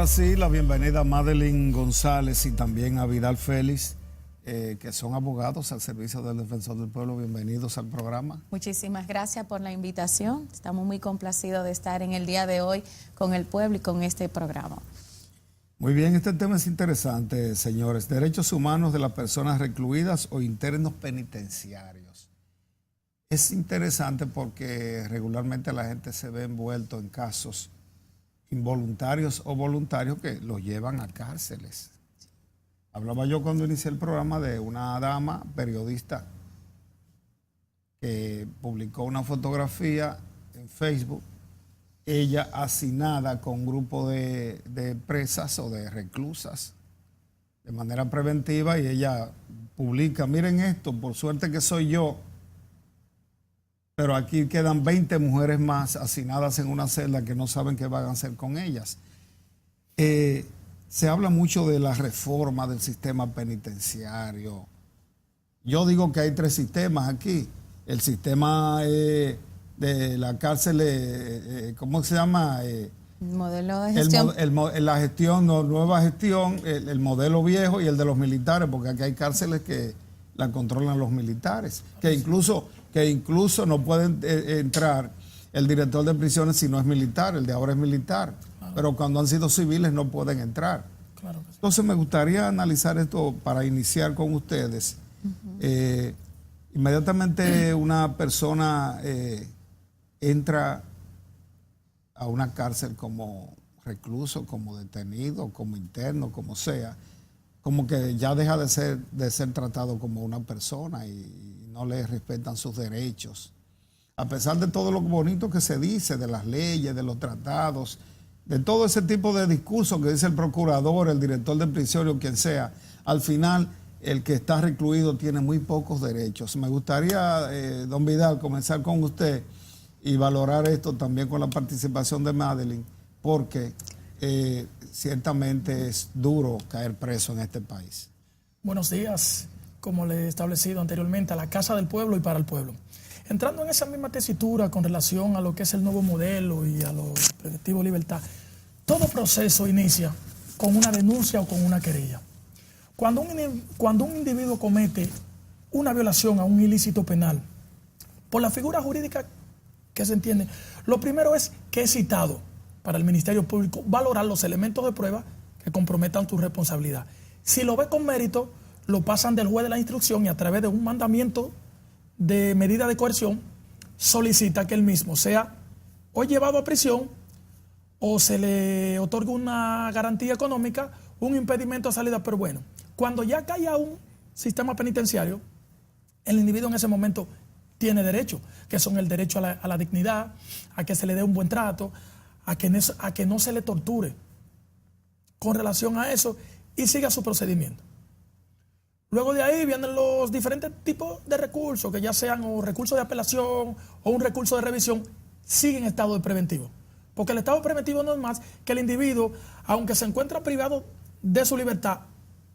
ahora sí, la bienvenida a Madeline González y también a Vidal Félix, que son abogados al servicio del Defensor del Pueblo. Bienvenidos al programa. Muchísimas gracias por la invitación. Estamos muy complacidos de estar en el día de hoy con el pueblo y con este programa. Muy bien, este tema es interesante, señores. Derechos humanos de las personas recluidas o internos penitenciarios. Es interesante porque regularmente la gente se ve envuelto en casos involuntarios o voluntarios que los llevan a cárceles. Hablaba yo cuando inicié el programa de una dama periodista que publicó una fotografía en Facebook, ella hacinada con un grupo de presas o de reclusas de manera preventiva, y ella publica: miren esto, por suerte que soy yo, pero aquí quedan 20 mujeres más hacinadas en una celda que no saben qué van a hacer con ellas. Se habla mucho de la reforma del sistema penitenciario. Yo digo que hay tres sistemas aquí. El sistema de la cárcel, ¿cómo se llama? Modelo de gestión. La gestión, nueva gestión, el modelo viejo y el de los militares, porque aquí hay cárceles que la controlan los militares, que incluso no pueden entrar el director de prisiones si no es militar. El de ahora es militar, claro, pero cuando han sido civiles no pueden entrar. Claro que sí. Entonces me gustaría analizar esto para iniciar con ustedes. Inmediatamente una persona entra a una cárcel como recluso, como detenido, como interno, como sea, como que ya deja de ser tratado como una persona y no le respetan sus derechos. A pesar de todo lo bonito que se dice, de las leyes, de los tratados, de todo ese tipo de discursos que dice el procurador, el director de prisión o quien sea, al final el que está recluido tiene muy pocos derechos. Me gustaría, don Vidal, comenzar con usted y valorar esto también con la participación de Madeline, porque ciertamente es duro caer preso en este país. Buenos días, como le he establecido anteriormente, a la Casa del Pueblo y para el pueblo. Entrando en esa misma tesitura con relación a lo que es el nuevo modelo y a lo preventivo libertad, todo proceso inicia con una denuncia o con una querella. Cuando un individuo comete una violación a un ilícito penal, por la figura jurídica que se entiende, lo primero es que es citado para el Ministerio Público valorar los elementos de prueba que comprometan tu responsabilidad. Si lo ve con mérito, lo pasan del juez de la instrucción y a través de un mandamiento de medida de coerción solicita que el mismo sea o llevado a prisión o se le otorga una garantía económica, un impedimento a salida. Pero bueno, cuando ya cae a un sistema penitenciario, el individuo en ese momento tiene derecho, que son el derecho a la dignidad, a que se le dé un buen trato, a que no se le torture con relación a eso y siga su procedimiento. Luego de ahí vienen los diferentes tipos de recursos, que ya sean o recursos de apelación o un recurso de revisión, siguen en estado de preventivo. Porque el estado preventivo no es más que el individuo, aunque se encuentra privado de su libertad,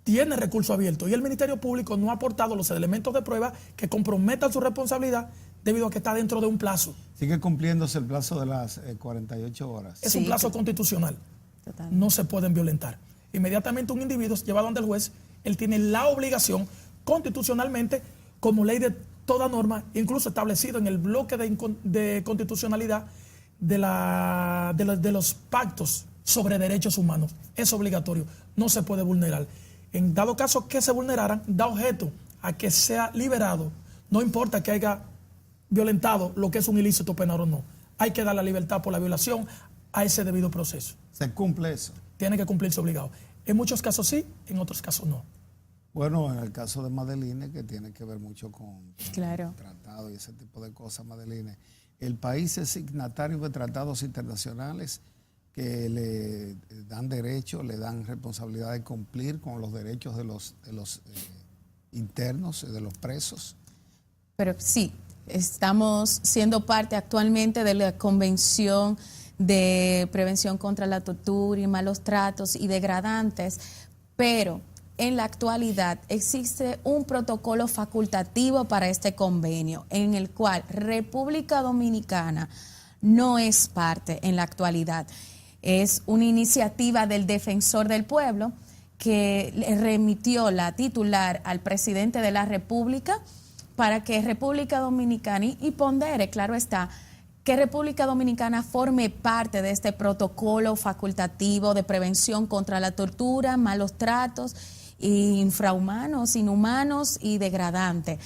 tiene recurso abierto y el Ministerio Público no ha aportado los elementos de prueba que comprometan su responsabilidad debido a que está dentro de un plazo. Sigue cumpliéndose el plazo de las 48 horas. Es un plazo constitucional. Totalmente. No se pueden violentar. Inmediatamente un individuo es llevado ante el juez, él tiene la obligación constitucionalmente, como ley de toda norma, incluso establecido en el bloque de constitucionalidad de los pactos sobre derechos humanos. Es obligatorio, no se puede vulnerar. En dado caso que se vulneraran, da objeto a que sea liberado, no importa que haya violentado lo que es un ilícito penal o no. Hay que dar la libertad por la violación a ese debido proceso. ¿Se cumple eso? Tiene que cumplirse obligado. En muchos casos sí, en otros casos no. Bueno, en el caso de Madeline, que tiene que ver mucho con claro, el tratado y ese tipo de cosas, Madeline, el país es signatario de tratados internacionales que le dan derecho, le dan responsabilidad de cumplir con los derechos de los internos, de los presos. Pero sí, estamos siendo parte actualmente de la Convención de Prevención contra la Tortura y Malos Tratos y Degradantes, pero en la actualidad existe un protocolo facultativo para este convenio, en el cual República Dominicana no es parte en la actualidad. Es una iniciativa del Defensor del Pueblo que le remitió la titular al presidente de la República para que República Dominicana, y pondere, claro está, que República Dominicana forme parte de este protocolo facultativo de prevención contra la tortura, malos tratos, infrahumanos, inhumanos y degradantes.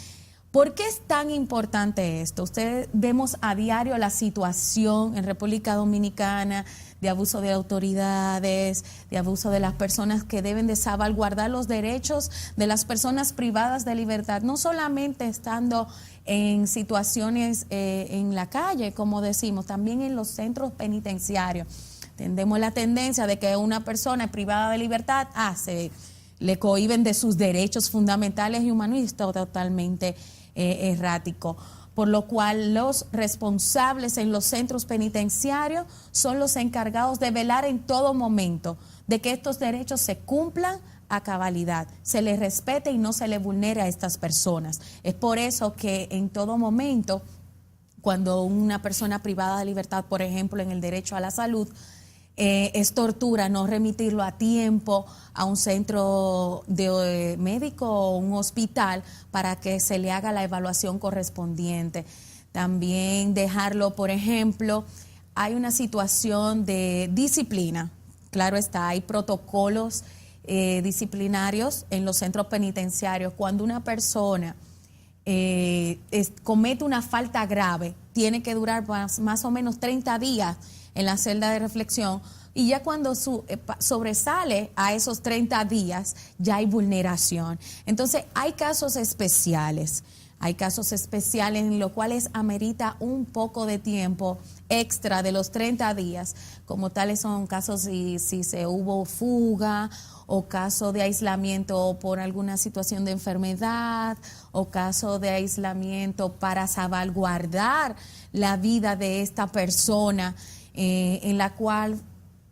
¿Por qué es tan importante esto? Ustedes vemos a diario la situación en República Dominicana de abuso de autoridades, de abuso de las personas que deben de salvaguardar los derechos de las personas privadas de libertad, no solamente estando en situaciones en la calle, como decimos, también en los centros penitenciarios. Tenemos la tendencia de que una persona privada de libertad se le cohíben de sus derechos fundamentales y humanos, y esto totalmente errático. Por lo cual los responsables en los centros penitenciarios son los encargados de velar en todo momento de que estos derechos se cumplan a cabalidad, se les respete y no se les vulnere a estas personas. Es por eso que en todo momento, cuando una persona privada de libertad, por ejemplo, en el derecho a la salud, es tortura no remitirlo a tiempo a un centro de médico o un hospital para que se le haga la evaluación correspondiente. También dejarlo, por ejemplo, hay una situación de disciplina, claro está, hay protocolos disciplinarios en los centros penitenciarios. Cuando una persona comete una falta grave, tiene que durar más o menos 30 días en la celda de reflexión, y ya cuando sobresale a esos 30 días, ya hay vulneración. Entonces, hay casos especiales en los cuales amerita un poco de tiempo extra de los 30 días, como tales son casos si se hubo fuga, o caso de aislamiento por alguna situación de enfermedad, o caso de aislamiento para salvaguardar la vida de esta persona, en la cual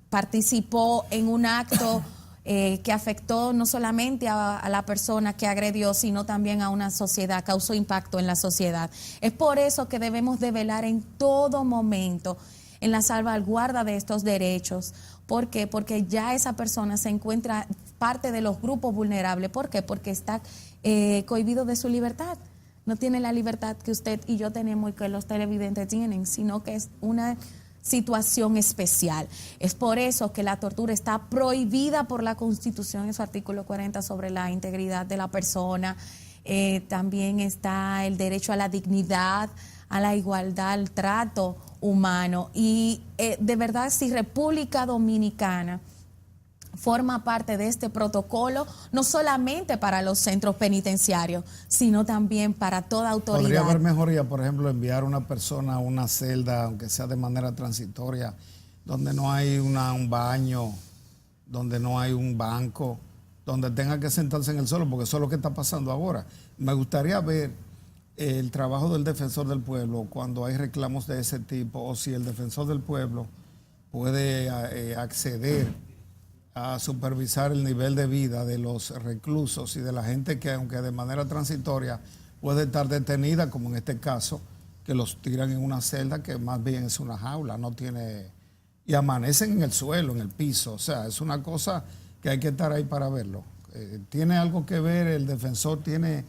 participó en un acto que afectó no solamente a la persona que agredió, sino también a una sociedad, causó impacto en la sociedad. Es por eso que debemos de velar en todo momento en la salvaguarda de estos derechos. ¿Por qué? Porque ya esa persona se encuentra parte de los grupos vulnerables. ¿Por qué? Porque está cohibido de su libertad. No tiene la libertad que usted y yo tenemos y que los televidentes tienen, sino que es una situación especial. Es por eso que la tortura está prohibida por la Constitución en su artículo 40 sobre la integridad de la persona. También está el derecho a la dignidad, a la igualdad, al trato humano. Y de verdad, si República Dominicana forma parte de este protocolo, no solamente para los centros penitenciarios, sino también para toda autoridad. ¿Podría haber mejoría, por ejemplo, enviar a una persona a una celda, aunque sea de manera transitoria, donde no hay un baño, donde no hay un banco, donde tenga que sentarse en el suelo, porque eso es lo que está pasando ahora? Me gustaría ver el trabajo del Defensor del Pueblo cuando hay reclamos de ese tipo, o si el Defensor del Pueblo puede acceder a supervisar el nivel de vida de los reclusos y de la gente que, aunque de manera transitoria, puede estar detenida, como en este caso, que los tiran en una celda que más bien es una jaula, no tiene, y amanecen en el suelo, en el piso. O sea, es una cosa que hay que estar ahí para verlo. ¿Tiene algo que ver? ¿El defensor tiene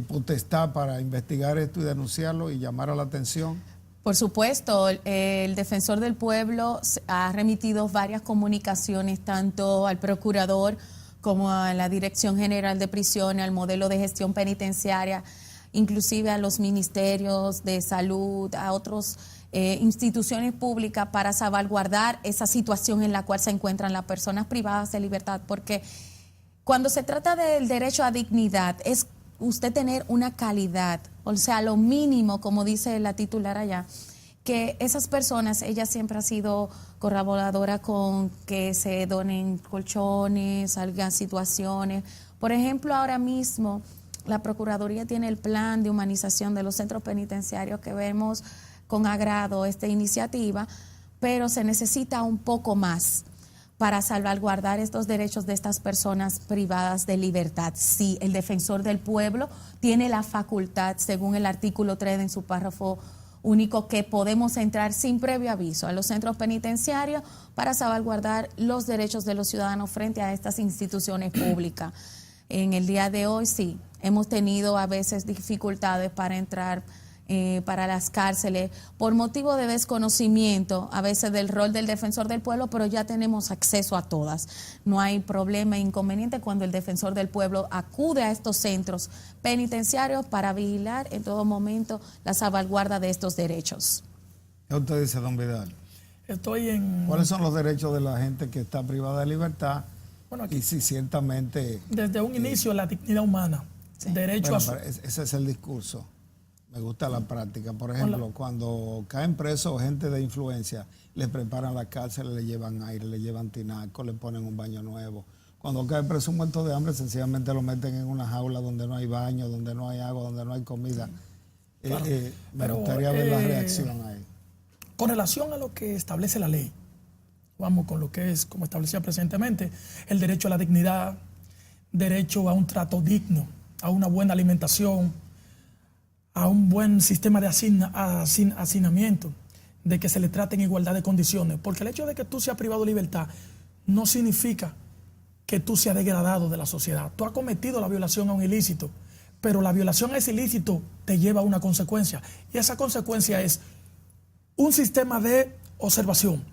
potestad para investigar esto y denunciarlo y llamar a la atención? Por supuesto, el Defensor del Pueblo ha remitido varias comunicaciones tanto al procurador como a la Dirección General de Prisiones, al modelo de gestión penitenciaria, inclusive a los ministerios de salud, a otras instituciones públicas para salvaguardar esa situación en la cual se encuentran las personas privadas de libertad. Porque cuando se trata del derecho a dignidad, es usted tener una calidad, o sea, lo mínimo, como dice la titular allá, que esas personas, ella siempre ha sido colaboradora con que se donen colchones, salgan situaciones. Por ejemplo, ahora mismo la Procuraduría tiene el plan de humanización de los centros penitenciarios, que vemos con agrado esta iniciativa, pero se necesita un poco más para salvaguardar estos derechos de estas personas privadas de libertad. Sí, el Defensor del Pueblo tiene la facultad, según el artículo 3 en su párrafo Único que podemos entrar sin previo aviso a los centros penitenciarios para salvaguardar los derechos de los ciudadanos frente a estas instituciones públicas. En el día de hoy sí, hemos tenido a veces dificultades para entrar para las cárceles por motivo de desconocimiento a veces del rol del defensor del pueblo, pero ya tenemos acceso a todas. No hay problema e inconveniente cuando el defensor del pueblo acude a estos centros penitenciarios para vigilar en todo momento la salvaguarda de estos derechos. ¿Qué usted dice, don Vidal? ¿Cuáles son los derechos de la gente que está privada de libertad? Bueno, aquí, y si ciertamente... Desde un inicio, la dignidad humana. Sí. Derecho a... Ese es el discurso. Me gusta la práctica. Por ejemplo, cuando caen presos gente de influencia, les preparan la cárcel, le llevan aire, le llevan tinaco, le ponen un baño nuevo. Cuando cae preso un muerto de hambre, sencillamente lo meten en una jaula donde no hay baño, donde no hay agua, donde no hay comida. Claro. Me gustaría ver la reacción ahí. Con relación a lo que establece la ley, vamos con lo que es, como establecía presentemente, el derecho a la dignidad, derecho a un trato digno, a una buena alimentación, a un buen sistema de hacinamiento, de que se le trate en igualdad de condiciones, porque el hecho de que tú seas privado de libertad no significa que tú seas degradado de la sociedad. Tú has cometido la violación a un ilícito, pero la violación a ese ilícito te lleva a una consecuencia, y esa consecuencia es un sistema de observación,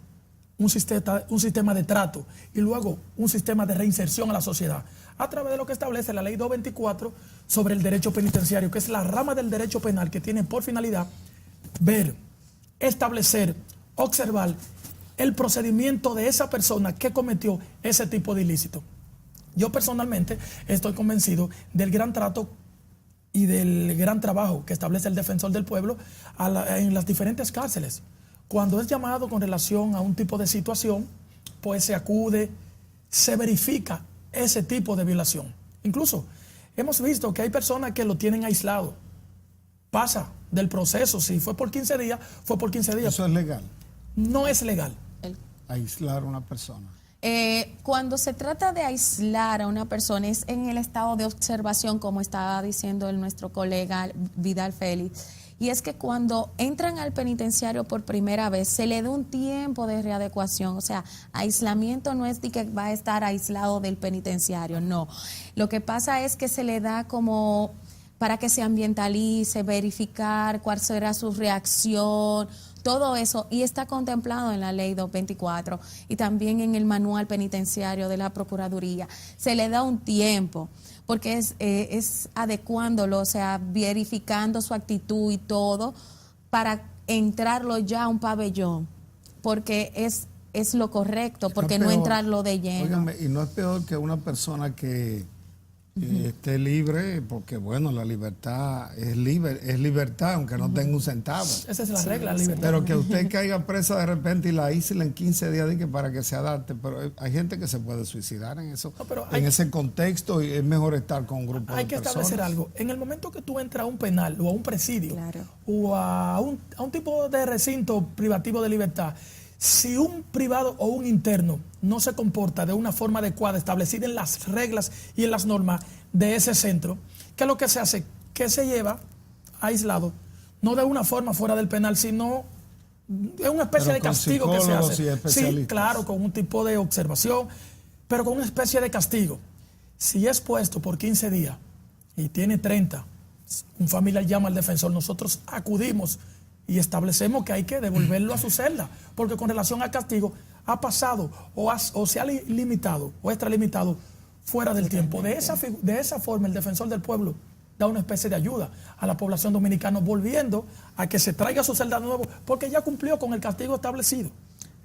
un sistema de trato y luego un sistema de reinserción a la sociedad a través de lo que establece la ley 224 sobre el derecho penitenciario, que es la rama del derecho penal que tiene por finalidad ver, establecer, observar el procedimiento de esa persona que cometió ese tipo de ilícito. Yo personalmente estoy convencido del gran trato y del gran trabajo que establece el defensor del pueblo en las diferentes cárceles. Cuando es llamado con relación a un tipo de situación, pues se acude, se verifica ese tipo de violación. Incluso hemos visto que hay personas que lo tienen aislado. Pasa del proceso, si fue por 15 días, fue por 15 días. ¿Eso es legal? No es legal. Aislar a una persona. Cuando se trata de aislar a una persona es en el estado de observación, como estaba diciendo nuestro colega Vidal Félix. Y es que cuando entran al penitenciario por primera vez, se le da un tiempo de readecuación. O sea, aislamiento no es de que va a estar aislado del penitenciario, no. Lo que pasa es que se le da como para que se ambientalice, verificar cuál será su reacción, todo eso, y está contemplado en la ley 224 y también en el manual penitenciario de la Procuraduría. Se le da un tiempo, porque es adecuándolo, o sea, verificando su actitud y todo, para entrarlo ya a un pabellón, porque es lo correcto, porque no entrarlo de lleno. Óigame, y no es peor que una persona que esté libre, porque bueno, la libertad es libertad, aunque no tenga un centavo. Esa es la regla, la libertad. Pero que usted caiga presa de repente y la aísle en 15 días para que se adapte. Pero hay gente que se puede suicidar en eso, en ese contexto, y es mejor estar con un grupo de personas. Hay que establecer algo. En el momento que tú entras a un penal o a un presidio, claro, o a un tipo de recinto privativo de libertad, si un privado o un interno no se comporta de una forma adecuada, establecida en las reglas y en las normas de ese centro, ¿qué es lo que se hace? Que se lleva aislado, no de una forma fuera del penal, sino es una especie de castigo que se hace. Sí, claro, con un tipo de observación, pero con una especie de castigo. Si es puesto por 15 días y tiene 30, un familiar llama al defensor, nosotros acudimos y establecemos que hay que devolverlo a su celda, porque con relación al castigo ha pasado o se ha limitado o extralimitado fuera del tiempo. De esa forma el defensor del pueblo da una especie de ayuda a la población dominicana, volviendo a que se traiga a su celda de nuevo, porque ya cumplió con el castigo establecido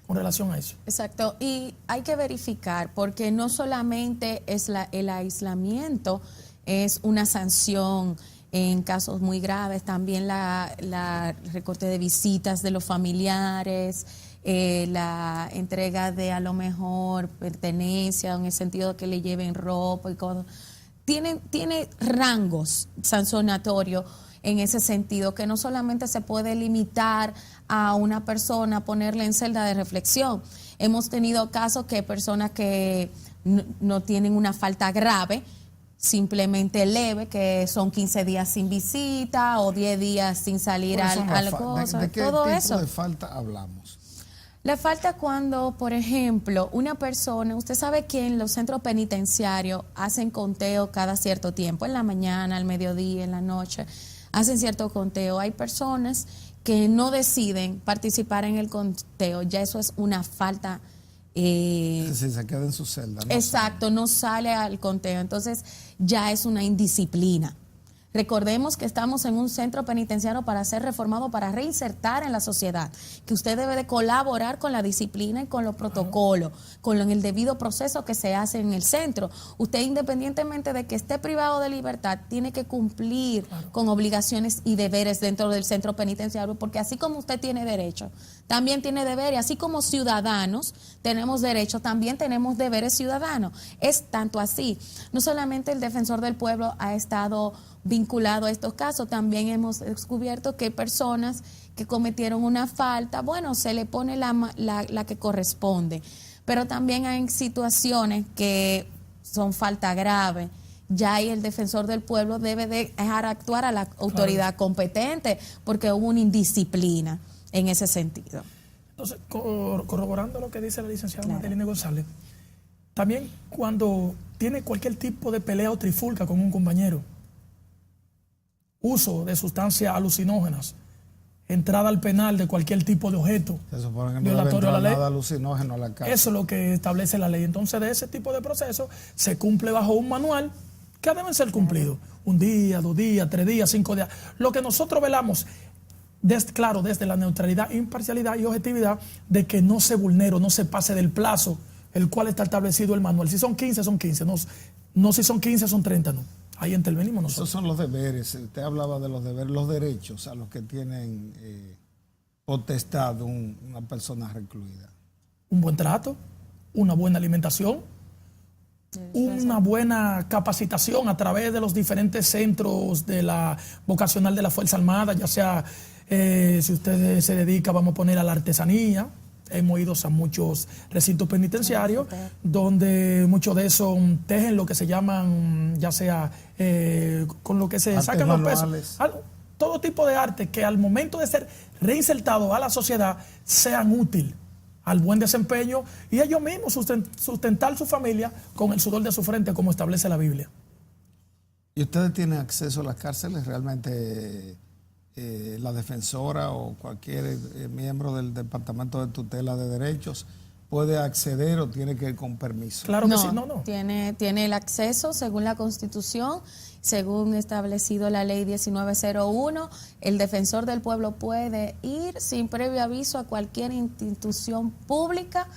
con relación a eso. Exacto, y hay que verificar, porque no solamente es el aislamiento, es una sanción en casos muy graves, también la recorte de visitas de los familiares, la entrega de a lo mejor pertenencia, en el sentido de que le lleven ropa y cosas. Tiene rangos sancionatorios en ese sentido, que no solamente se puede limitar a una persona, ponerle en celda de reflexión. Hemos tenido casos que personas que no tienen una falta grave, simplemente leve, que son 15 días sin visita o 10 días sin salir al cosa, ¿De qué todo tipo eso. de falta hablamos? Le falta cuando, por ejemplo, una persona, usted sabe que en los centros penitenciarios hacen conteo cada cierto tiempo, en la mañana, al mediodía, en la noche, hacen cierto conteo. Hay personas que no deciden participar en el conteo, ya eso es una falta. Si se queda en su celda. ¿No? Exacto, no sale al conteo, entonces ya es una indisciplina. Recordemos que estamos en un centro penitenciario para ser reformado, para reinsertar en la sociedad, que usted debe de colaborar con la disciplina y con los protocolos, con el debido proceso que se hace en el centro. Usted, independientemente de que esté privado de libertad, tiene que cumplir con obligaciones y deberes dentro del centro penitenciario, porque así como usted tiene derecho, también tiene deberes, así como ciudadanos tenemos derechos, también tenemos deberes ciudadanos. Es tanto así. No solamente el defensor del pueblo ha estado vinculado a estos casos, también hemos descubierto que personas que cometieron una falta, bueno, se le pone la que corresponde, pero también hay situaciones que son falta grave. Ya ahí el defensor del pueblo debe de dejar actuar a la autoridad competente, porque hubo una indisciplina en ese sentido. Entonces, corroborando lo que dice la licenciada Madeline González, también cuando tiene cualquier tipo de pelea o trifulca con un compañero, uso de sustancias alucinógenas, entrada al penal de cualquier tipo de objeto Se supone que no violatorio debe a la entrar ley, nada alucinógeno a la cárcel. eso es lo que establece la ley. Entonces, de ese tipo de procesos se cumple bajo un manual que deben ser cumplidos. Un día, 2 días, 3 días, 5 días. Lo que nosotros velamos, desde la neutralidad, imparcialidad y objetividad, de que no se vulnere, no se pase del plazo el cual está establecido el manual. Si son 15, son 15. No si son 15, son 30, no. Ahí intervenimos nosotros. Esos son los deberes. Usted hablaba de los deberes, los derechos a los que tienen potestad una persona recluida. Un buen trato, una buena alimentación, una buena capacitación a través de los diferentes centros de la vocacional de la Fuerza Armada, ya sea si usted se dedica, vamos a poner, a la artesanía. Hemos ido a muchos recintos penitenciarios donde muchos de esos tejen lo que se llaman, ya sea con lo que se Artes sacan los pesos. manuales. Todo tipo de arte que al momento de ser reinsertados a la sociedad sean útiles al buen desempeño y ellos mismos sustentar su familia con el sudor de su frente, como establece la Biblia. ¿Y ustedes tienen acceso a las cárceles? ¿Realmente la defensora o cualquier miembro del Departamento de Tutela de Derechos puede acceder o tiene que ir con permiso? Claro que No, sí, no. Tiene el acceso según la Constitución, según establecido la ley 1901, el defensor del pueblo puede ir sin previo aviso a cualquier institución pública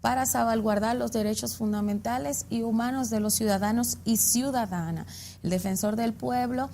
para salvaguardar los derechos fundamentales y humanos de los ciudadanos y ciudadanas. El defensor del pueblo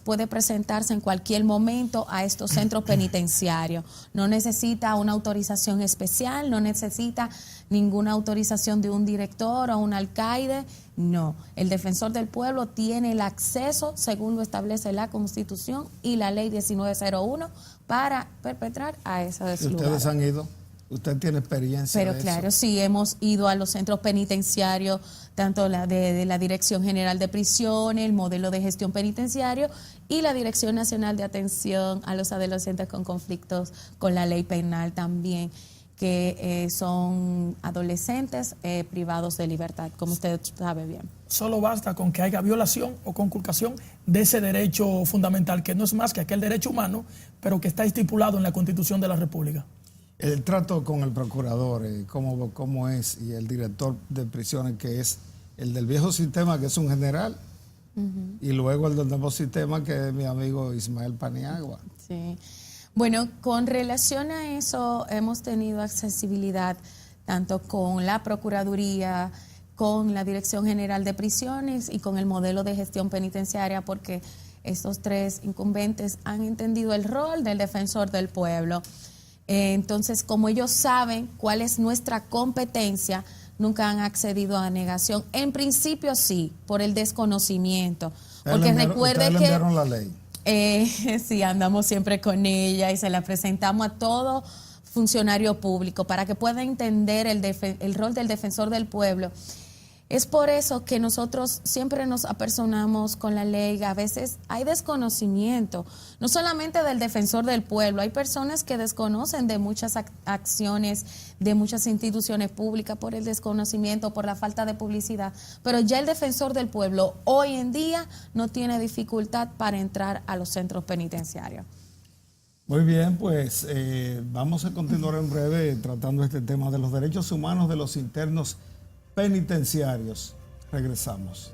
puede presentarse en cualquier momento a estos centros penitenciarios. No necesita una autorización especial, no necesita ninguna autorización de un director o un alcaide. No, el defensor del pueblo tiene el acceso, según lo establece la Constitución y la ley 1901, para perpetrar a esos lugares. ¿Ustedes han ido? ¿Usted tiene experiencia Pero de claro, eso? sí, hemos ido a los centros penitenciarios, tanto de la Dirección General de Prisiones, el modelo de gestión penitenciario y la Dirección Nacional de Atención a los Adolescentes con Conflictos con la Ley Penal también, que son adolescentes privados de libertad, como usted sabe bien. Solo basta con que haya violación o conculcación de ese derecho fundamental, que no es más que aquel derecho humano, pero que está estipulado en la Constitución de la República. El trato con el procurador, cómo es, y el director de prisiones, que es el del viejo sistema, que es un general, y luego el del nuevo sistema, que es mi amigo Ismael Paniagua. Sí. Bueno, con relación a eso, hemos tenido accesibilidad tanto con la Procuraduría, con la Dirección General de Prisiones y con el modelo de gestión penitenciaria, porque estos tres incumbentes han entendido el rol del defensor del pueblo. Entonces, como ellos saben cuál es nuestra competencia, nunca han accedido a negación. En principio sí, por el desconocimiento. Porque recuerde ¿Ustedes le que enviaron la ley? sí, andamos siempre con ella y se la presentamos a todo funcionario público para que pueda entender el rol del defensor del pueblo. Es por eso que nosotros siempre nos apersonamos con la ley. A veces hay desconocimiento, no solamente del defensor del pueblo, hay personas que desconocen de muchas acciones, de muchas instituciones públicas por el desconocimiento, por la falta de publicidad, pero ya el defensor del pueblo hoy en día no tiene dificultad para entrar a los centros penitenciarios. Muy bien, pues vamos a continuar en breve tratando este tema de los derechos humanos de los internos penitenciarios. Regresamos.